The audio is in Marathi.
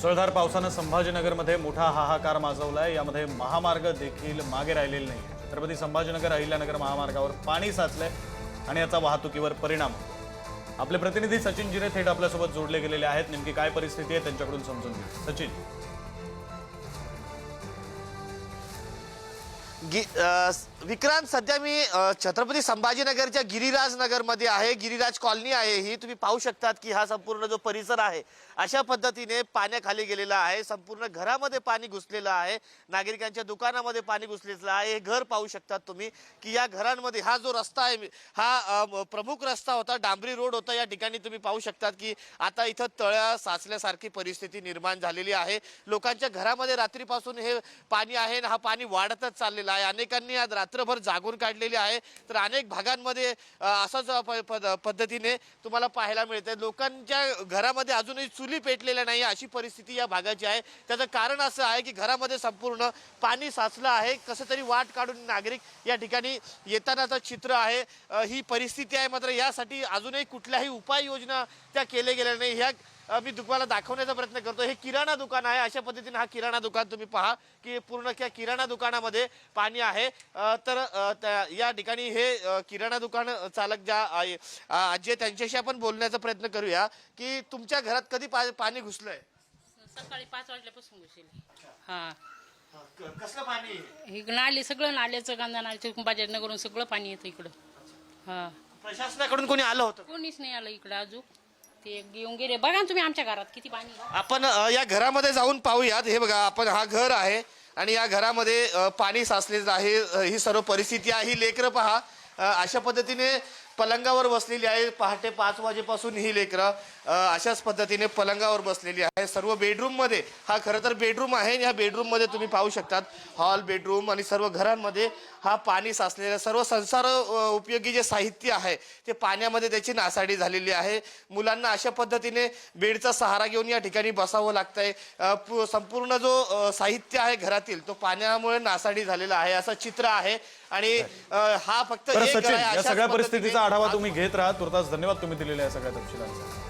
मुसळधार पावसानं संभाजीनगरमध्ये मोठा हाहाकार माजवलाय। यामध्ये महामार्ग देखील मागे राहिलेले नाही। छत्रपती संभाजीनगर अहिल्यानगर महामार्गावर पाणी साचलंय आणि याचा वाहतुकीवर परिणाम होतो। आपले प्रतिनिधी सचिन जिरे थेट आपल्यासोबत जोडले गेलेले आहेत। नेमकी काय परिस्थिती आहे त्यांच्याकडून समजून घेऊ। सचिन, विक्रांत, सध्या मी छत्रपती संभाजीनगरच्या गिरिराज नगर मध्ये आहे। गिरिराज कॉलनी आहे ही। तुम्ही पाहू शकतात की हा संपूर्ण जो परिसर आहे अशा पद्धतीने पाण्याखाली गेलेला आहे। संपूर्ण घरामध्ये पाणी घुसलेलं आहे, नागरिकांच्या दुकानामध्ये पाणी घुसलेलं आहे। हे घर पाहू शकतात तुम्ही की या घरांमध्ये हा जो रस्ता आहे हा प्रमुख रस्ता होता, डांबरी रोड होता। या ठिकाणी तुम्ही पाहू शकतात की आता इथं तळ्या साचल्यासारखी परिस्थिती निर्माण झालेली आहे। लोकांच्या घरामध्ये रात्रीपासून हे पाणी आहे, हा पाणी वाढतच चाललेला आहे। अनेकांनी आज रात्रभर जागून काढलेली आहे, तर अनेक भागांमध्ये असाच पद्धतीने तुम्हाला पाहायला मिळते। लोकांच्या घरामध्ये अजूनही चुली पेटलेल्या नाही अशी परिस्थिती या भागाची आहे। त्याचं कारण असं आहे की घरामध्ये संपूर्ण पाणी साचलं आहे। कसं तरी वाट काढून नागरिक या ठिकाणी येतानाचं चित्र आहे ही परिस्थिती आहे। मात्र यासाठी अजूनही कुठल्याही उपाययोजना त्या केल्या गेल्या नाही। ह्या मी तुम्हाला दाखवण्याचा प्रयत्न करतो। हे किराणा दुकान आहे। अशा पद्धतीने हा किराणा दुकान तुम्ही पहा की पूर्ण त्या किराणा दुकानामध्ये पाणी आहे। तर या ठिकाणी हे किराणा दुकान चालक ज्या आजी त्यांच्याशी आपण बोलण्याचा प्रयत्न करूया की तुमच्या घरात कधी पाणी घुसलंय? सकाळी 5 वाजल्यापासून घुसले। हा, कसलं पाणी? हे नाले, सगळं नाल्याचं, कांदा नाल्याचं, बाजारनगरून सगळं पाणी येतं इकडं। हा, प्रशासनाकडून कोणी आलं होतं? कोणीच नाही आलं इकडं अजून। ते घेऊन गेले। बघा ना तुम्ही आमच्या घरात किती पाणी आहे। आपण या घरामध्ये जाऊन पाहूयात। हे बघा, आपण हा घर आहे आणि या घरामध्ये पाणी साचलेलं आहे। ही सर्व परिस्थिती आहे। ही लेकरं पहा अशा पद्धतीने पलंगावर बसलेली आहे। पहाटे 5 वाजेपासून ही लेकरं अशाच पद्धतीने पलंगावर बसलेली आहे। सर्व बेडरूम मध्ये, हा खरं तर बेडरूम आहे, या बेडरूम मध्ये तुम्ही पाहू शकतात हॉल, बेडरूम आणि सर्व घरांमध्ये हा पाणी साचलेला। सर्व संसार उपयोगी जे साहित्य आहे ते पाण्यामध्ये त्याची नासाडी झालेली आहे। मुलांना अशा पद्धतीने बेडचा सहारा घेऊन या ठिकाणी बसावं लागतंय। संपूर्ण जो साहित्य आहे घरातील तो पाण्यामुळे नासाडी झालेला आहे असं चित्र आहे। आणि हा फक्त सचिन, या सगळ्या परिस्थितीचा आढावा तुम्ही घेत राहा। तुर्तास धन्यवाद तुम्ही दिलेल्या या सगळ्या तपशिलांचा।